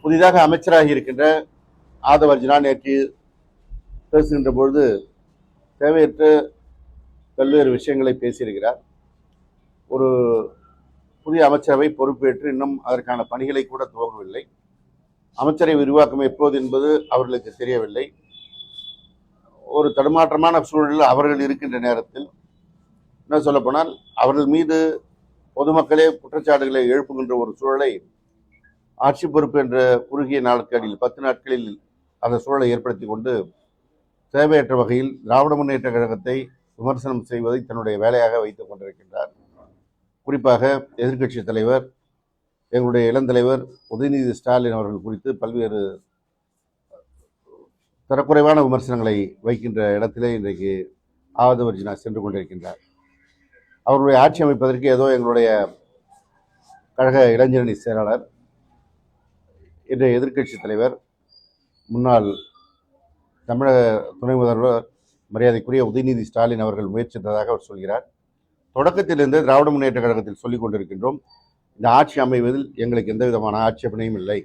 புதிதாக அமைச்சராகி இருக்கின்ற ஆதவ அர்ஜுனா நேற்று பேசுகின்ற பொழுது தேவையற்ற பல்வேறு விஷயங்களை பேசியிருக்கிறார். ஒரு புதிய அமைச்சரவை பொறுப்பேற்று இன்னும் அதற்கான பணிகளை கூட துவங்கவில்லை. அமைச்சரை விரிவாக்கம் எப்போது என்பது அவர்களுக்கு தெரியவில்லை. ஒரு தடுமாற்றமான சூழலில் அவர்கள் இருக்கின்ற நேரத்தில் என்ன சொல்லப்போனால் அவர்கள் மீது பொதுமக்களே குற்றச்சாட்டுகளை எழுப்புகின்ற ஒரு சூழலை ஆட்சி பொறுப்பு என்ற குறுகிய நாட்களில் 10 நாட்களில் அந்த சூழலை ஏற்படுத்தி கொண்டு தேவையற்ற வகையில் திராவிட முன்னேற்ற கழகத்தை விமர்சனம் செய்வதை தன்னுடைய வேலையாக வைத்துக் கொண்டிருக்கின்றார். குறிப்பாக எதிர்க்கட்சி தலைவர் எங்களுடைய இளந்தலைவர் உதயநிதி ஸ்டாலின் அவர்கள் குறித்து பல்வேறு தரக்குறைவான விமர்சனங்களை வைக்கின்ற இடத்திலே இன்றைக்கு ஆதவ அர்ஜுனா சென்று கொண்டிருக்கின்றார். அவருடைய ஆட்சி அமைப்பதற்கு ஏதோ எங்களுடைய கழக இளைஞரணி செயலாளர் இன்றைய எதிர்க்கட்சி தலைவர் முன்னாள் தமிழக துணை முதல்வர் மரியாதைக்குரிய உதயநிதி ஸ்டாலின் அவர்கள் முயற்சித்ததாக அவர் சொல்கிறார். தொடக்கத்திலிருந்து திராவிட முன்னேற்ற கழகத்தில் சொல்லிக் கொண்டிருக்கின்றோம், இந்த ஆட்சி அமைவதில் எங்களுக்கு எந்த விதமான ஆட்சேபனையும் இல்லை.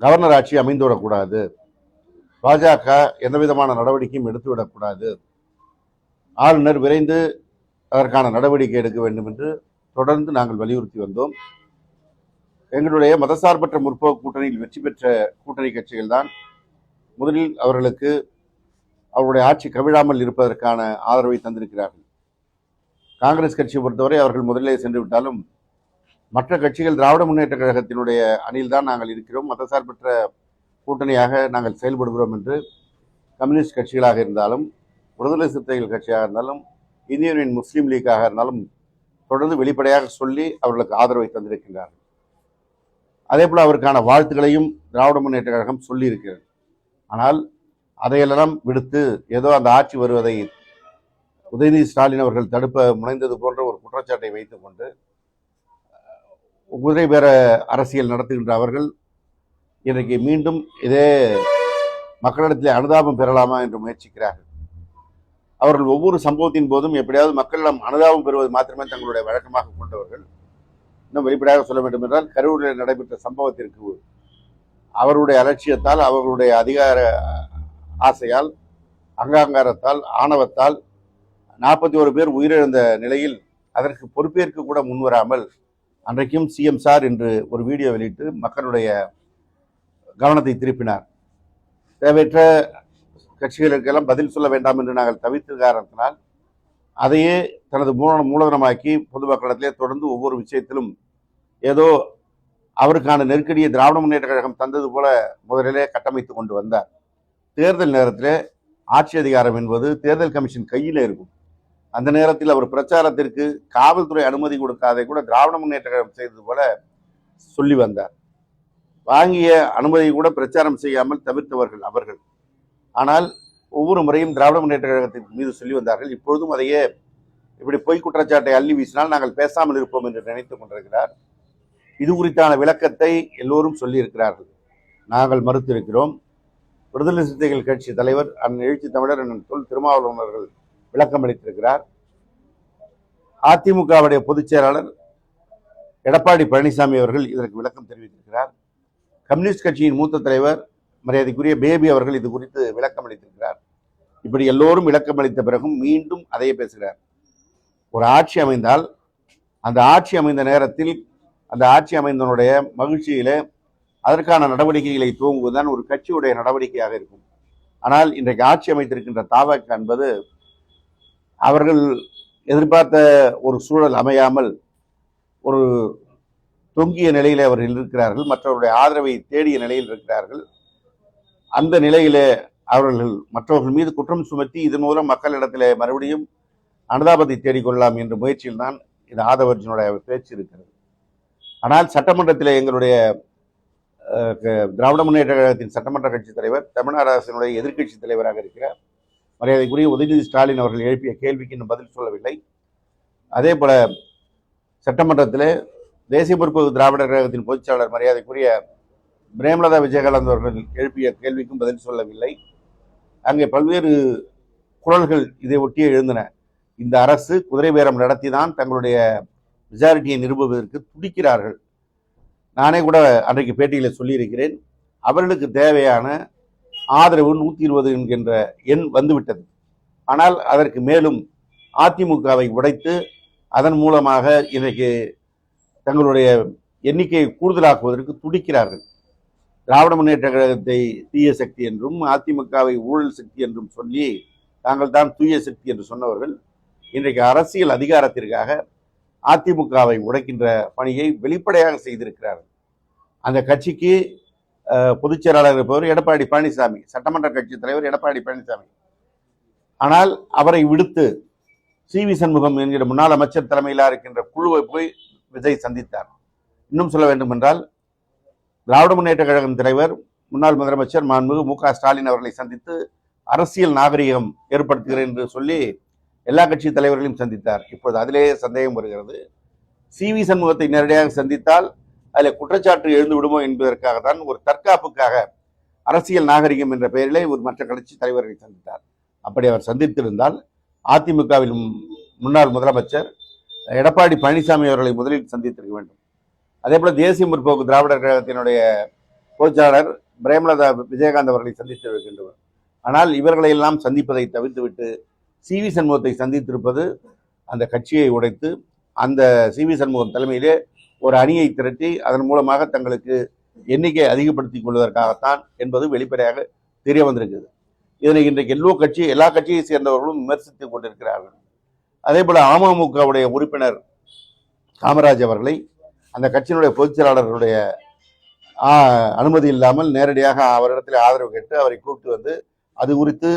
கவர்னர் ஆட்சி அமைந்துவிடக்கூடாது, பாஜக எந்த விதமான நடவடிக்கையும் எடுத்துவிடக்கூடாது, ஆளுநர் விரைந்து அதற்கான நடவடிக்கை எடுக்க வேண்டும் என்று தொடர்ந்து நாங்கள் வலியுறுத்தி வந்தோம். எங்களுடைய மதசார்பற்ற முற்போக்கு கூட்டணியில் வெற்றி பெற்ற கூட்டணி கட்சிகள் தான் முதலில் அவர்களுக்கு அவருடைய ஆட்சி கவிழாமல் இருப்பதற்கான ஆதரவை தந்திருக்கிறார்கள். காங்கிரஸ் கட்சியை பொறுத்தவரை அவர்கள் முதலிலே சென்று விட்டாலும் மற்ற கட்சிகள் திராவிட முன்னேற்ற கழகத்தினுடைய அணியில் தான் நாங்கள் இருக்கிறோம், மதசார்பற்ற கூட்டணியாக நாங்கள் செயல்படுகிறோம் என்று கம்யூனிஸ்ட் கட்சிகளாக இருந்தாலும், விடுதலை சிறுத்தைகள் கட்சியாக இருந்தாலும், இந்திய யூனியன் முஸ்லீம் லீக்காக இருந்தாலும் தொடர்ந்து வெளிப்படையாக சொல்லி அவர்களுக்கு ஆதரவை தந்திருக்கின்றார்கள். அதே போல அவருக்கான வாழ்த்துக்களையும் திராவிட முன்னேற்ற கழகம் சொல்லி இருக்கிறது. ஆனால் அதையெல்லாம் விடுத்து ஏதோ அந்த ஆட்சி வருவதை உதயநிதி ஸ்டாலின் அவர்கள் தடுப்ப முனைந்தது போன்ற ஒரு குற்றச்சாட்டை வைத்துக் கொண்டு குதிரை பேர அரசியல் நடத்துகின்ற அவர்கள் இன்றைக்கு மீண்டும் இதே மக்களிடத்திலே அனுதாபம் பெறலாமா என்று முயற்சிக்கிறார்கள். அவர்கள் ஒவ்வொரு சம்பவத்தின் போதும் எப்படியாவது மக்களிடம் அனுதாபம் பெறுவது மாத்திரமே தங்களுடைய வழக்கமாக கொண்டவர்கள். இன்னும் வெளிப்படையாக சொல்ல வேண்டும் என்றால் கரூரில் நடைபெற்ற சம்பவத்திற்கு அவருடைய அலட்சியத்தால், அவர்களுடைய அதிகார ஆசையால், அகங்காரத்தால், ஆணவத்தால் 41 பேர் உயிரிழந்த நிலையில் அதற்கு பொறுப்பேற்க கூட முன்வராமல் அன்றைக்கும் சிஎம் சார் என்று ஒரு வீடியோ வெளியிட்டு மக்களுடைய கவனத்தை திருப்பினார். தேவையற்ற கட்சிகளுக்கெல்லாம் பதில் சொல்ல வேண்டாம் என்று நாங்கள் தவிர்த்த காரணத்தினால் அதையே தனது மூலதனமாக்கி பொதுமக்களிடத்திலே தொடர்ந்து ஒவ்வொரு விஷயத்திலும் ஏதோ அவருக்கான நெருக்கடியை திராவிட முன்னேற்ற கழகம் தந்தது போல முதலிலே கட்டமைத்து கொண்டு வந்தார். தேர்தல் நேரத்தில் ஆட்சி அதிகாரம் என்பது தேர்தல் கமிஷன் கையில் இருக்கும். அந்த நேரத்தில் அவர் பிரச்சாரத்திற்கு காவல்துறை அனுமதி கொடுக்காதை கூட திராவிட முன்னேற்ற கழகம் செய்தது போல சொல்லி வந்தார். வாங்கிய அனுமதியை கூட பிரச்சாரம் செய்யாமல் தவிர்த்தவர்கள் அவர்கள். ஆனால் ஒவ்வொரு முறையும் திராவிட முன்னேற்ற கழகத்தின் மீது சொல்லி வந்தார்கள். இப்பொழுதும் அதையே இப்படி பொய் குற்றச்சாட்டை அள்ளி வீசினால் நாங்கள் பேசாமல் இருப்போம் என்று நினைத்துக் கொண்டிருக்கிறார். இது குறித்தான விளக்கத்தை எல்லோரும் சொல்லியிருக்கிறார்கள், நாங்கள் மறுத்திருக்கிறோம். விடுதலை சிறுத்தைகள் கட்சி தலைவர் எழுச்சி தமிழர் தொல் திருமாவளவன் அவர்கள் விளக்கம் அளித்திருக்கிறார். அதிமுகவுடைய பொதுச் செயலாளர் எடப்பாடி பழனிசாமி அவர்கள் இதற்கு விளக்கம் தெரிவித்திருக்கிறார். கம்யூனிஸ்ட் கட்சியின் மூத்த தலைவர் மரியாதைக்குரிய பேபி அவர்கள் இது குறித்து விளக்கம் அளித்திருக்கிறார். இப்படி எல்லோரும் விளக்கம் அளித்த பிறகும் மீண்டும் அதையே பேசுகிறார். ஒரு ஆட்சி அமைந்தால் அந்த ஆட்சி அமைந்த நேரத்தில் அந்த ஆட்சி அமைந்தனுடைய மகிழ்ச்சியில அதற்கான நடவடிக்கைகளை துவங்குவதுதான் ஒரு கட்சியுடைய நடவடிக்கையாக இருக்கும். ஆனால் இன்றைக்கு ஆட்சி அமைத்திருக்கின்ற தாவக என்பது அவர்கள் எதிர்பார்த்த ஒரு சூழல் அமையாமல் ஒரு தொங்கிய நிலையிலே அவர்கள் இருக்கிறார்கள், மற்றவருடைய ஆதரவை தேடிய நிலையில் இருக்கிறார்கள். அந்த நிலையிலே அவர்கள் மற்றவர்கள் மீது குற்றம் சுமத்தி இதன் மூலம் மக்களிடத்திலே மறுபடியும் அனுதாபத்தை தேடிக்கொள்ளலாம் என்ற முயற்சியில் தான் இது ஆதவ அர்ஜுனுடைய பேச்சு இருக்கிறது. ஆனால் சட்டமன்றத்தில் எங்களுடைய திராவிட முன்னேற்ற கழகத்தின் சட்டமன்ற கட்சி தலைவர், தமிழ்நாடு அரசினுடைய எதிர்க்கட்சி தலைவராக இருக்கிறார் மரியாதைக்குரிய உதயநிதி ஸ்டாலின் அவர்கள் எழுப்பிய கேள்விக்கு இன்னும் பதில் சொல்லவில்லை. அதே போல சட்டமன்றத்தில் தேசிய பொறுப்பு திராவிடர் கழகத்தின் பொதுச்செயலாளர் மரியாதைக்குரிய பிரேமலதா விஜயகாந்த் அவர்கள் எழுப்பிய கேள்விக்கும் பதில் சொல்லவில்லை. அங்கே பல்வேறு குரல்கள் இதை ஒட்டியே எழுந்தன. இந்த அரசு குதிரை பேரம் நடத்தி தான் தங்களுடைய மெஜாரிட்டியை நிரூபிப்பதற்கு துடிக்கிறார்கள். நானே கூட அன்றைக்கு பேட்டியில் சொல்லியிருக்கிறேன், அவர்களுக்கு தேவையான ஆதரவு 120 என்கின்ற எண் வந்துவிட்டது. ஆனால் அதற்கு மேலும் அதிமுகவை உடைத்து அதன் மூலமாக இன்றைக்கு தங்களுடைய எண்ணிக்கையை கூடுதலாக்குவதற்கு துடிக்கிறார்கள். திராவிட முன்னேற்ற கழகத்தை தீய சக்தி என்றும் அதிமுகவை ஊழல் சக்தி என்றும் சொல்லி தாங்கள் தான் தூய சக்தி என்று சொன்னவர்கள் இன்றைக்கு அரசியல் அதிகாரத்திற்காக அதிமுகவை உடைக்கின்ற பணியை வெளிப்படையாக செய்திருக்கிறார்கள். அந்த கட்சிக்கு பொதுச் செயலாளர் இருப்பவர் எடப்பாடி பழனிசாமி, சட்டமன்ற கட்சி தலைவர் எடப்பாடி பழனிசாமி. ஆனால் அவரை விடுத்து சி.வி. சண்முகம் என்கிற முன்னாள் அமைச்சர் தலைமையிலாக இருக்கின்ற குழுவை போய் விஜய் சந்தித்தார். இன்னும் சொல்ல வேண்டும் என்றால், திராவிட முன்னேற்ற கழகம் தலைவர் முன்னாள் முதலமைச்சர் மாண்புமிகு மு.க. ஸ்டாலின் அவர்களை சந்தித்து அரசியல் நாகரிகம் ஏற்படுத்துகிறேன் என்று சொல்லி எல்லா கட்சி தலைவர்களையும் சந்தித்தார். இப்போது அதிலேயே சந்தேகம் வருகிறது. சி.வி. சண்முகத்தை நேரடியாக சந்தித்தால் அதில் குற்றச்சாட்டு எழுந்து விடுமோ என்பதற்காக தான், ஒரு தற்காப்புக்காக அரசியல் நாகரிகம் என்ற பெயரிலே ஒரு மற்ற கட்சி தலைவர்களை சந்தித்தார். அப்படி அவர் சந்தித்திருந்தால் அதிமுகவில் முன்னாள் முதலமைச்சர் எடப்பாடி பழனிசாமி அவர்களை முதலில் சந்தித்திருக்க வேண்டும். அதே போல தேசிய முற்போக்கு திராவிடர் கழகத்தினுடைய பொதுச்செயலாளர் பிரேமலதா விஜயகாந்த் அவர்களை சந்தித்திருக்கின்றனர். ஆனால் இவர்களை எல்லாம் சந்திப்பதை தவிர்த்துவிட்டு சி.வி. சண்முகத்தை சந்தித்திருப்பது அந்த கட்சியை உடைத்து அந்த சி.வி. சண்முகம் தலைமையிலே ஒரு அணியை திரட்டி அதன் மூலமாக தங்களுக்கு எண்ணிக்கை அதிகப்படுத்திக் கொள்வதற்காகத்தான் என்பது வெளிப்படையாக தெரிய வந்திருக்குது. இதனை இன்றைக்கு எல்லா கட்சியை சேர்ந்தவர்களும் விமர்சித்துக் கொண்டிருக்கிறார்கள். அதே போல அமமுகவுடைய உறுப்பினர் காமராஜ் அவர்களை அந்த கட்சியினுடைய பொதுச் செயலாளர்களுடைய அனுமதி இல்லாமல் நேரடியாக அவரிடத்தில் ஆதரவு கேட்டு அவரை கூப்பிட்டு வந்து அது குறித்து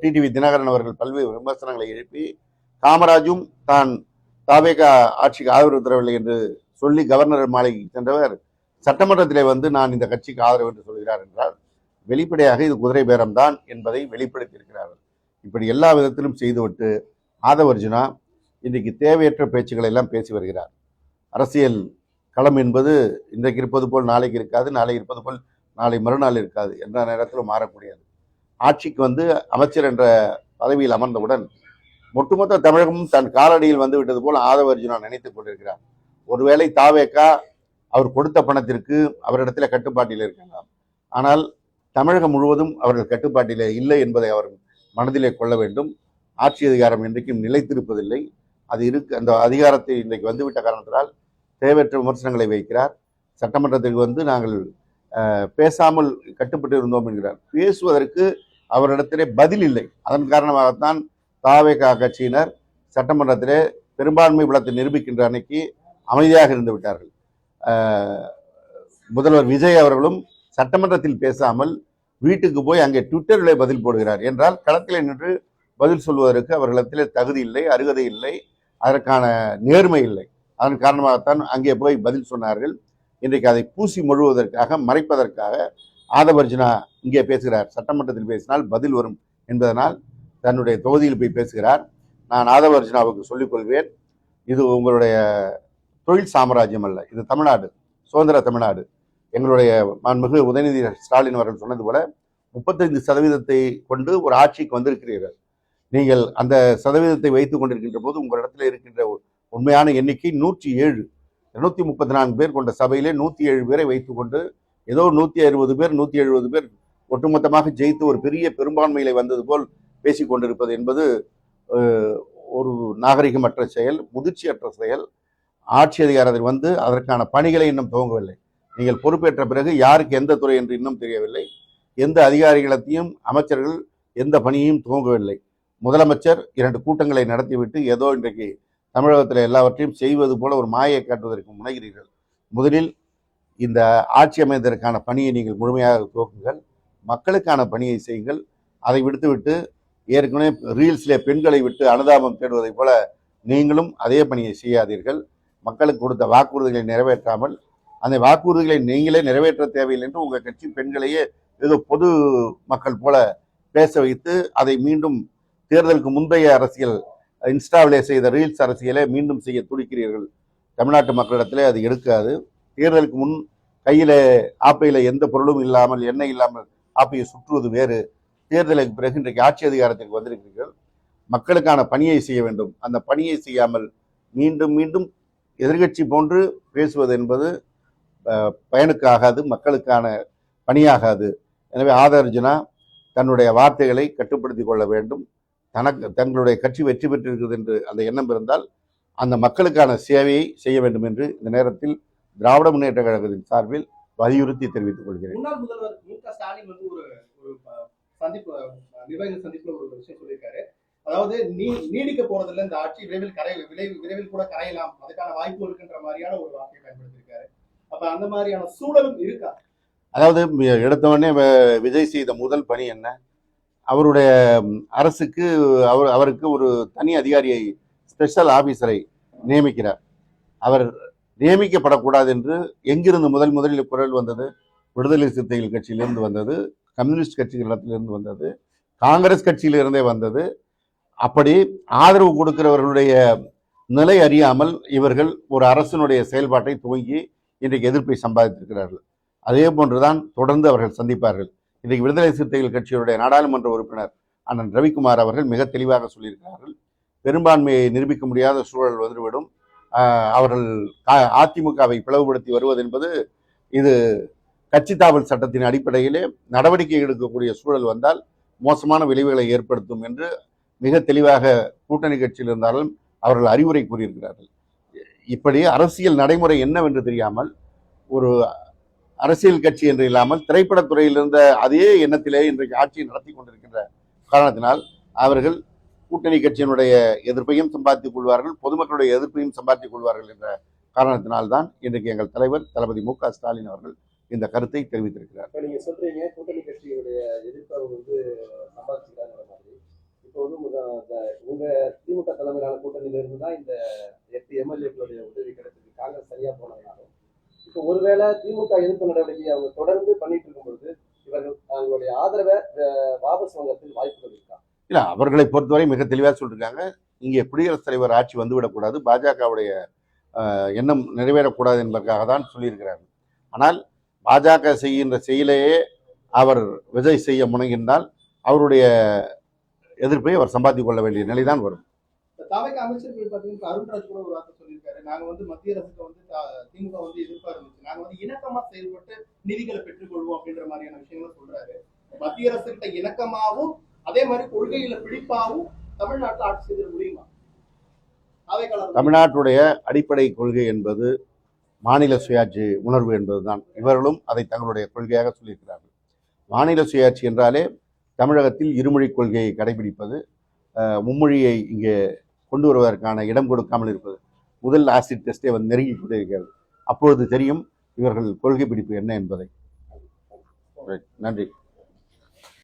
டிடிவி தினகரன் அவர்கள் பல்வேறு விமர்சனங்களை எழுப்பி, காமராஜும் தான் தாவேக ஆட்சிக்கு ஆதரவு தரவில்லை என்று சொல்லி கவர்னர் மாளிகைக்கு சென்றவர் சட்டமன்றத்திலே வந்து நான் இந்த கட்சிக்கு ஆதரவு என்று சொல்கிறார் என்றால் வெளிப்படையாக இது குதிரை பேரம் தான் என்பதை வெளிப்படுத்தி இருக்கிறார்கள். இப்படி எல்லா விதத்திலும் செய்துவிட்டு ஆதவர்ஜுனா இன்றைக்கு தேவையற்ற பேச்சுக்களை எல்லாம் பேசி வருகிறார். அரசியல் களம் என்பது இன்றைக்கு இருப்பது போல் நாளைக்கு இருக்காது, நாளை இருப்பது போல் நாளை மறுநாள் இருக்காது, என்ற நேரத்தில் மாறக்கூடியது. ஆட்சிக்கு வந்து அமைச்சர் என்ற பதவியில் அமர்ந்தவுடன் ஒட்டுமொத்த தமிழகமும் தன் காலடியில் வந்து விட்டது போல் ஆதவர்ஜுனா நினைத்துக் கொண்டிருக்கிறார். ஒருவேளை தாவேக்கா அவர் கொடுத்த பணத்திற்கு அவரிடத்துல கட்டுப்பாட்டில் இருக்கலாம், ஆனால் தமிழகம் முழுவதும் அவர்கள் கட்டுப்பாட்டிலே இல்லை என்பதை அவர் மனதிலே கொள்ள வேண்டும். ஆட்சி அதிகாரம் இன்றைக்கும் நிலைத்திருப்பதில்லை. அது அந்த அதிகாரத்தை இன்றைக்கு வந்துவிட்ட காரணத்தினால் தேவையற்ற விமர்சனங்களை வைக்கிறார். சட்டமன்றத்திற்கு வந்து நாங்கள் பேசாமல் கட்டுப்பட்டு இருந்தோம் என்கிறார். பேசுவதற்கு அவரிடத்திலே பதில் இல்லை. அதன் காரணமாகத்தான் தாவேகா கட்சியினர் சட்டமன்றத்திலே பெரும்பான்மை பலத்தை நிரூபிக்கின்ற அன்னைக்கு அமைதியாக இருந்து விட்டார்கள். முதல்வர் விஜய் அவர்களும் சட்டமன்றத்தில் பேசாமல் வீட்டுக்கு போய் அங்கே ட்விட்டரிலே பதில் போடுகிறார் என்றால் களத்தில் நின்று பதில் சொல்வதற்கு அவர்களிடத்திலே தகுதி இல்லை, அருகதை இல்லை, அதற்கான நேர்மை இல்லை. அதன் காரணமாகத்தான் அங்கே போய் பதில் சொன்னார்கள். இன்றைக்கு அதை பூசி மொழுவதற்காக, மறைப்பதற்காக ஆதவர்ஜுனா இங்கே பேசுகிறார். சட்டமன்றத்தில் பேசினால் பதில் வரும் என்பதனால் தன்னுடைய தொகுதியில் போய் பேசுகிறார். நான் ஆதவர்ஜுனாவுக்கு சொல்லிக்கொள்வேன், இது உங்களுடைய தொழில் சாம்ராஜ்யம் அல்ல, இது தமிழ்நாடு, சுதந்திர தமிழ்நாடு. எங்களுடைய மாண்புமிகு உதயநிதி ஸ்டாலின் அவர்கள் சொன்னது போல 35% கொண்டு ஒரு ஆட்சிக்கு வந்திருக்கிறீர்கள். நீங்கள் அந்த சதவீதத்தை வைத்துக் கொண்டிருக்கின்ற போது உங்களிடத்தில் இருக்கின்ற உண்மையான எண்ணிக்கை 107. 234 பேர் கொண்ட சபையிலே 107 பேரை வைத்துக்கொண்டு ஏதோ 160 பேர் 170 பேர் ஒட்டுமொத்தமாக ஜெயித்து ஒரு பெரிய பெரும்பான்மையிலே வந்தது போல் பேசிக் கொண்டிருப்பது என்பது ஒரு நாகரிகமற்ற செயல், முதிர்ச்சியற்ற செயல். ஆட்சி அதிகாரத்தில் வந்து அதற்கான பணிகளை இன்னும் துவங்கவில்லை. நீங்கள் பொறுப்பேற்ற பிறகு யாருக்கு எந்த துறை என்று இன்னும் தெரியவில்லை. எந்த அதிகாரிகளத்தையும் அமைச்சர்கள் எந்த பணியையும் துவங்கவில்லை. முதலமைச்சர் 2 கூட்டங்களை நடத்திவிட்டு ஏதோ இன்றைக்கு தமிழகத்தில் எல்லாவற்றையும் செய்வது போல ஒரு மாயை காட்டுவதற்கு முனைகிறீர்கள். முதலில் இந்த ஆட்சி அமைவதற்கான பணியை நீங்கள் முழுமையாக துவக்குங்கள், மக்களுக்கான பணியை செய்யுங்கள். அதை விடுத்துவிட்டு ஏற்கனவே ரீல்ஸிலே பெண்களை விட்டு அனுதாபம் தேடுவதை போல நீங்களும் அதே பணியை செய்யாதீர்கள். மக்களுக்கு கொடுத்த வாக்குறுதிகளை நிறைவேற்றாமல் அந்த வாக்குறுதிகளை நீங்களே நிறைவேற்ற தேவையில்லை என்று உங்கள் கட்சி பெண்களையே ஏதோ பொது மக்கள் போல பேச வைத்து அதை மீண்டும் தேர்தலுக்கு முந்தைய அரசியல் இன்ஸ்டாவிலே செய்த ரீல்ஸ் அரசியலை மீண்டும் செய்ய துடிக்கிறீர்கள். தமிழ்நாட்டு மக்களிடத்திலே அது எடுக்காது. தேர்தலுக்கு முன் கையில் ஆப்பையில் எந்த பொருளும் இல்லாமல், எண்ணெய் இல்லாமல் ஆப்பையை சுற்றுவது வேறு. தேர்தலுக்கு பிறகு இன்றைக்கு ஆட்சி அதிகாரத்திற்கு வந்திருக்கிறீர்கள். மக்களுக்கான பணியை செய்ய வேண்டும். அந்த பணியை செய்யாமல் மீண்டும் மீண்டும் எதிர்கட்சி போன்று பேசுவது என்பது பயனுக்காகாது, மக்களுக்கான பணியாகாது. எனவே ஆதர்ஜனா தன்னுடைய வார்த்தைகளை கட்டுப்படுத்தி கொள்ள வேண்டும். தங்களுடைய கட்சி வெற்றி பெற்றிருக்கிறது என்று அந்த எண்ணம் இருந்தால் அந்த மக்களுக்கான சேவையை செய்ய வேண்டும் என்று இந்த நேரத்தில் திராவிட முன்னேற்ற கழகத்தின் சார்பில் வலியுறுத்தி தெரிவித்துக் கொள்கிறேன். முன்னாள் முதல்வர் மு.க.ஸ்டாலின் வந்து ஒரு சந்திப்பு, நிர்வாகிகள் சந்திப்புல ஒரு விஷயம் சொல்லியிருக்காரு. அதாவது நீடிக்க போறதில்ல, இந்த ஆட்சி விரைவில் கூட கரையலாம், அதுக்கான வாய்ப்பு இருக்குன்ற மாதிரியான ஒரு வார்த்தையை பயன்படுத்தியிருக்காரு. அப்ப அந்த மாதிரியான சூழலும் இருக்கா? அதாவது எடுத்தவொடனே விஜய் செய்த முதல் பணி என்ன? அவருடைய அரசுக்கு அவருக்கு ஒரு தனி அதிகாரியை, ஸ்பெஷல் ஆபீசரை நியமிக்கிறார். அவர் நியமிக்கப்படக்கூடாது என்று எங்கிருந்து முதலில் குரல் வந்தது? விடுதலை சிறுத்தைகள் கட்சியிலிருந்து வந்தது, கம்யூனிஸ்ட் கட்சிகளிடத்திலிருந்து வந்தது, காங்கிரஸ் கட்சியிலிருந்தே வந்தது. அப்படி ஆதரவு கொடுக்கிறவர்களுடைய நிலை அறியாமல் இவர்கள் ஒரு அரசினுடைய செயல்பாட்டை துவங்கி இன்றைக்கு எதிர்ப்பை சம்பாதித்திருக்கிறார்கள். அதே போன்றுதான் தொடர்ந்து அவர்கள் சந்திப்பார்கள். இன்றைக்கு விடுதலை சிறுத்தைகள் கட்சியுடைய நாடாளுமன்ற உறுப்பினர் அண்ணன் ரவிக்குமார் அவர்கள் மிக தெளிவாக சொல்லியிருக்கிறார்கள். பெரும்பான்மையை நிரூபிக்க முடியாத சூழல் வந்துவிடும். அவர்கள் அதிமுகவை பிளவுபடுத்தி வருவது என்பது இது கட்சி தாவல் சட்டத்தின் அடிப்படையிலே நடவடிக்கை எடுக்கக்கூடிய சூழல் வந்தால் மோசமான விளைவுகளை ஏற்படுத்தும் என்று மிக தெளிவாக கூட்டணி கட்சியில் இருந்தாலும் அவர்கள் அறிவுரை கூறியிருக்கிறார்கள். இப்படி அரசியல் நடைமுறை என்னவென்று தெரியாமல் ஒரு அரசியல் கட்சி என்று இல்லாமல் திரைப்படத்துறையில் இருந்த அதே எண்ணத்திலே இன்றைக்கு ஆட்சியை நடத்தி கொண்டிருக்கின்ற காரணத்தினால் அவர்கள் கூட்டணி கட்சியினுடைய எதிர்ப்பையும் சம்பாதித்துக் கொள்வார்கள், பொதுமக்களுடைய எதிர்ப்பையும் சம்பாதித்துக் கொள்வார்கள் என்ற காரணத்தினால்தான் இன்றைக்கு எங்கள் தலைவர் தளபதி மு.க.ஸ்டாலின் அவர்கள் இந்த கருத்தை தெரிவித்திருக்கிறார். நீங்க சொல்றீங்க கூட்டணி கட்சியுடைய எதிர்ப்பை வந்து சம்பாதிச்சுக்கிறாங்கிற மாதிரி. இப்போ வந்து உங்க திமுக தலைமையிலான கூட்டணியில இருந்து தான் இந்த 8 எம்எல்ஏக்களுடைய உதவி கிடைச்சது, காங்கிரஸ் சரியா போனதுனாலும். இப்போ ஒருவேளை திமுக எதிர்ப்பு நடவடிக்கையை அவங்க தொடர்ந்து பண்ணிட்டு இருக்கும் பொழுது இவர்கள் அவங்களுடைய ஆதரவை வாபஸ் வாங்கறதுக்கு வாய்ப்புகள் இருக்கா? இல்ல, அவர்களை பொறுத்தவரை மிக தெளிவாக சொல்லியிருக்காங்க. இங்கே குடியரசுத் தலைவர் ஆட்சி வந்துவிடக்கூடாது, பாஜகவுடைய எண்ணம் நிறைவேறக்கூடாது என்பதற்காக தான் சொல்லியிருக்கிறார்கள். ஆனால் பாஜக செய்கின்ற செயலையே அவர் விஜய் செய்ய முனைகின்றால் அவருடைய எதிர்ப்பை அவர் சம்பாதித்துக் கொள்ள வேண்டிய நிலைதான் வரும். அமைச்சர்கள் பார்த்தீங்கன்னா அருண்ராஜ் கூட ஒரு வார்த்தை சொல்லியிருக்காரு. நாங்க வந்து மத்திய அரசுக்கு வந்து திமுக வந்து எதிர்ப்பா இருந்துச்சு, நாங்க வந்து இணக்கமா செயல்பட்டு நிதிகளை பெற்றுக்கொள்வோம் அப்படின்ற மாதிரியான விஷயங்களை சொல்றாரு. மத்திய அரசு கிட்ட இணக்கமாவும் அதே மாதிரி கொள்கையில பிடிப்பாவும் தமிழ்நாட்டில் ஆட்சி செய்திட முடியுமா? தமிழ்நாட்டுடைய அடிப்படை கொள்கை என்பது மாநில சுயாட்சி உணர்வு என்பதுதான். இவர்களும் அதை தங்களுடைய கொள்கையாக சொல்லியிருக்கிறார்கள். மாநில சுயாட்சி என்றாலே தமிழகத்தில் இருமொழி கொள்கையை கடைபிடிப்பது, மும்மொழியை இங்கே கொண்டு வருவதற்கான இடம் கொடுக்காமல் இருப்பது. முதல் ஆசிட் டெஸ்டே வந்து நெருங்கி கொண்டே இருக்கிறது. அப்பொழுது தெரியும் இவர்கள் கொள்கை பிடிப்பு என்ன என்பதை. நன்றி.